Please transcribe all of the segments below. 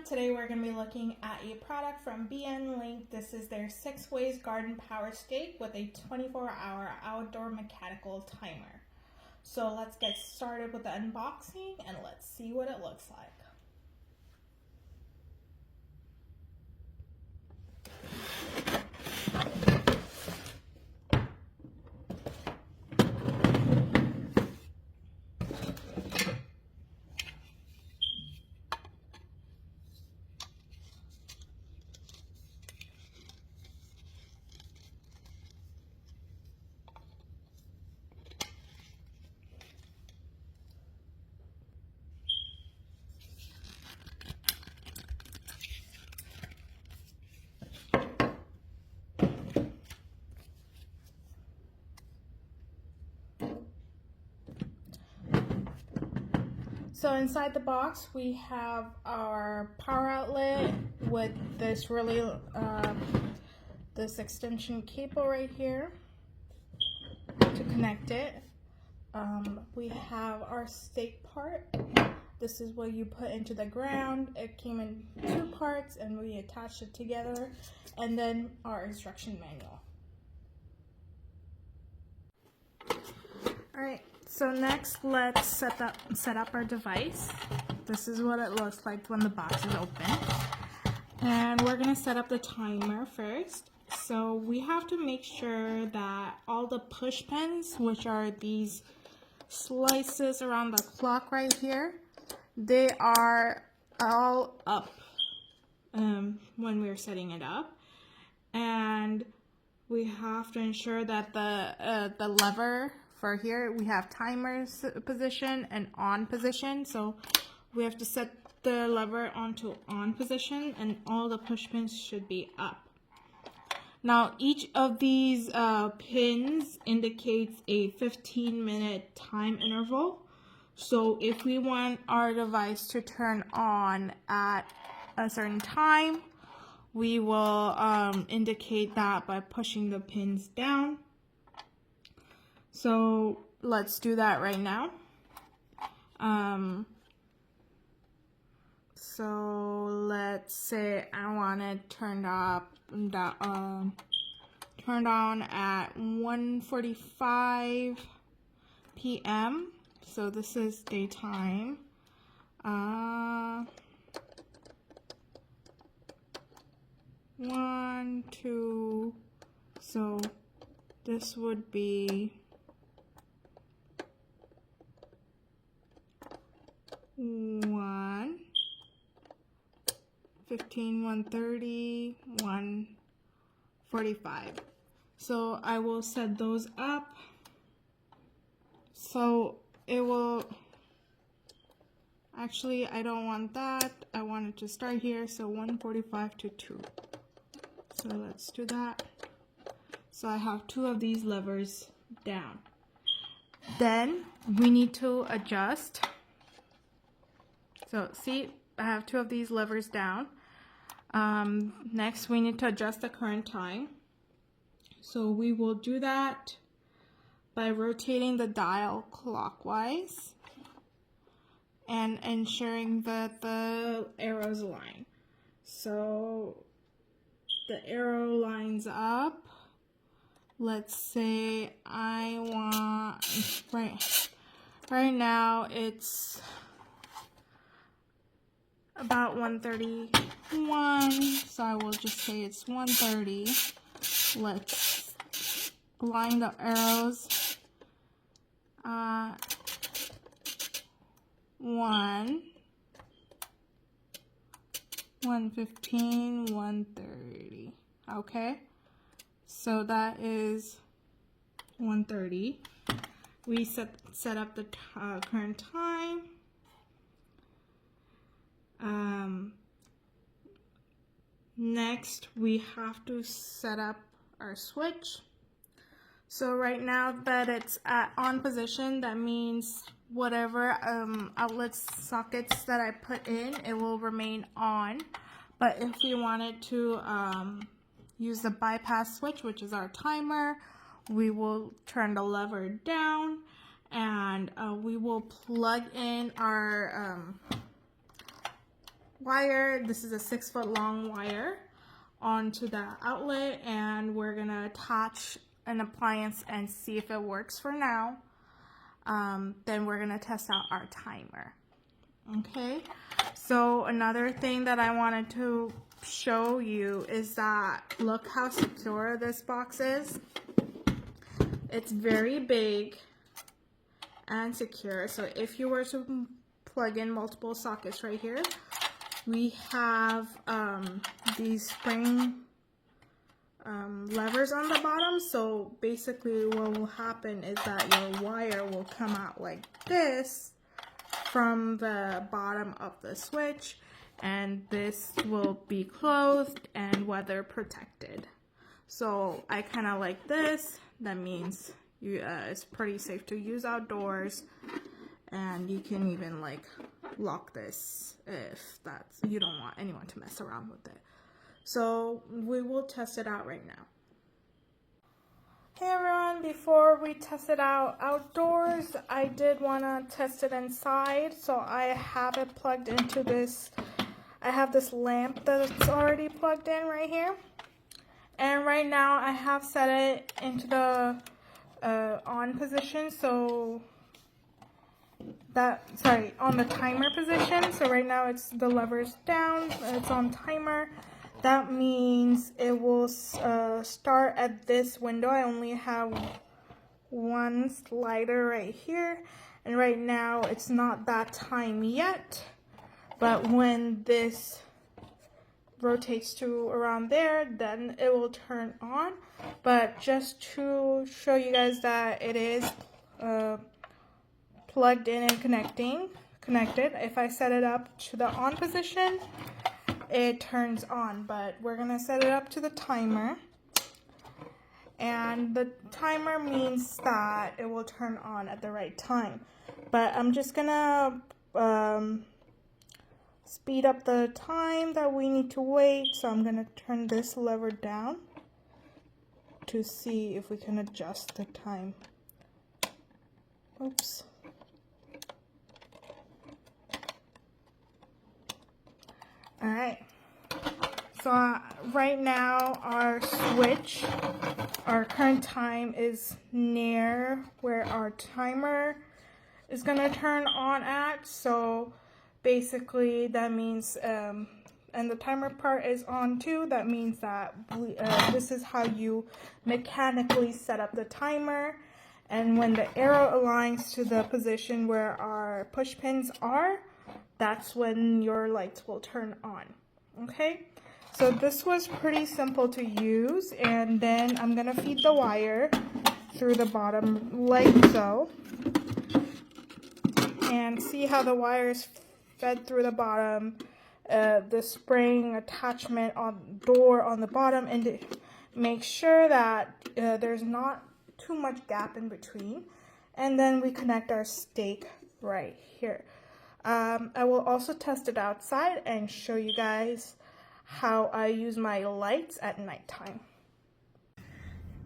Today we're going to be looking at a product from BN Link. This is their 6 ways garden power stake with a 24-hour outdoor mechanical timer. So let's get started with the unboxing and let's see what it looks like. So inside the box we have our power outlet with this this extension cable right here to connect it. We have our stake part. This is what you put into the ground. It came in 2 parts and we attached it together, and then our instruction manual. Alright, so next let's set up our device. This is what it looks like when the box is open. And we're going to set up the timer first. So we have to make sure that all the push pins, which are these slices around the clock right here, they are all up when we're setting it up. And we have to ensure that the lever for here, we have timers position and on position. So we have to set the lever onto on position and all the push pins should be up. Now each of these pins indicates a 15-minute time interval. So if we want our device to turn on at a certain time, we will indicate that by pushing the pins down. So let's do that right now. So let's say I want it turned on at 1:45 p.m. So this is daytime. 1, 2. So this would be 1, 15, 1:30, 1:45. So I will set those up. So it will, actually I don't want that. I want it to start here. So 1:45 to 2. So let's do that. So I have 2 of these levers down. Then we need to adjust. So see, I have 2 of these levers down. Next, we need to adjust the current time. So we will do that by rotating the dial clockwise and ensuring that the arrows align. So the arrow lines up. Let's say I want, right now it's about 1:31, so I will just say it's 1:30. Let's line the arrows. 1, 1:15, 1:30. Okay, so that is 1:30. We set up the current time. Next, we have to set up our switch. So right now that it's at on position, that means whatever outlets, sockets that I put in, it will remain on. But if we wanted to use the bypass switch, which is our timer, we will turn the lever down and we will plug in our wire. This is a 6-foot long wire onto the outlet, and we're gonna attach an appliance and see if it works for now. Then we're gonna test out our timer. Okay, so another thing that I wanted to show you is that look how secure this box is. It's very big and secure. So if you were to plug in multiple sockets right here, we have these spring levers on the bottom. So basically what will happen is that your wire will come out like this from the bottom of the switch, and this will be closed and weather protected. So I kind of like this. That means it's pretty safe to use outdoors, and you can even like lock this if you don't want anyone to mess around with it. So we will test it out right now. Hey everyone, before we test it out outdoors, I did want to test it inside. So I have it plugged into this, I have this lamp that's already plugged in right here. And right now I have set it into the on position, so on the timer position. So right now it's the lever's down, it's on timer. That means it will start at this window. I only have one slider right here, and right now it's not that time yet, but when this rotates to around there, then it will turn on. But just to show you guys that it is plugged in and connected, if I set it up to the on position, it turns on. But we're gonna set it up to the timer, and the timer means that it will turn on at the right time. But I'm just gonna speed up the time that we need to wait. So I'm gonna turn this lever down to see if we can adjust the time. Oops. All right. So right now our switch, our current time is near where our timer is gonna turn on at. So basically that means, and the timer part is on too. That means that this is how you mechanically set up the timer. And when the arrow aligns to the position where our push pins are, that's when your lights will turn on. Okay, so this was pretty simple to use. And then I'm gonna feed the wire through the bottom like so, and see how the wire is fed through the bottom, the spring attachment on door on the bottom, and make sure that there's not too much gap in between. And then we connect our stake right here. I will also test it outside and show you guys how I use my lights at nighttime.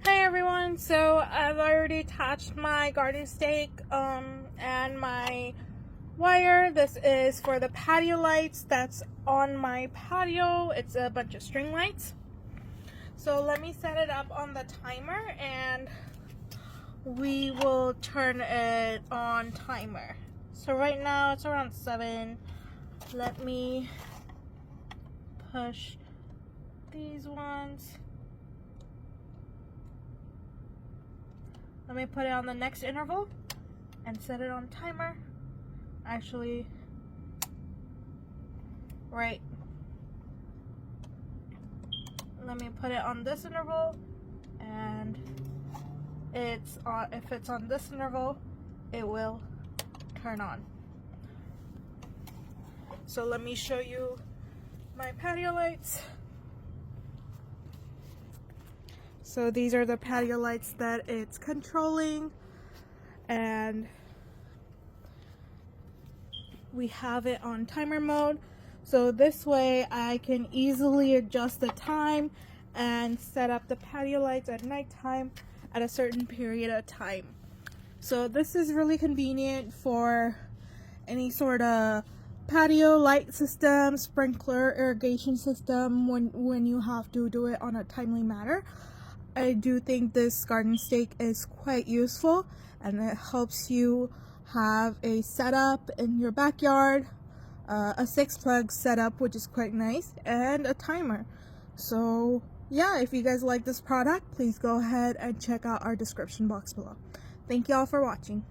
Hey everyone, so I've already attached my garden stake and my wire. This is for the patio lights that's on my patio. It's a bunch of string lights. So let me set it up on the timer and we will turn it on timer. So right now it's around 7. Let me push these ones. Let me put it on the next interval and set it on timer. Actually, right. Let me put it on this interval, and it's on. If it's on this interval, it will turn on. So let me show you my patio lights. So these are the patio lights that it's controlling, and we have it on timer mode. So this way I can easily adjust the time and set up the patio lights at nighttime at a certain period of time. So this is really convenient for any sort of patio light system, sprinkler, irrigation system when you have to do it on a timely manner. I do think this garden stake is quite useful, and it helps you have a setup in your backyard, a 6-plug setup, which is quite nice, and a timer. So yeah, if you guys like this product, please go ahead and check out our description box below. Thank you all for watching.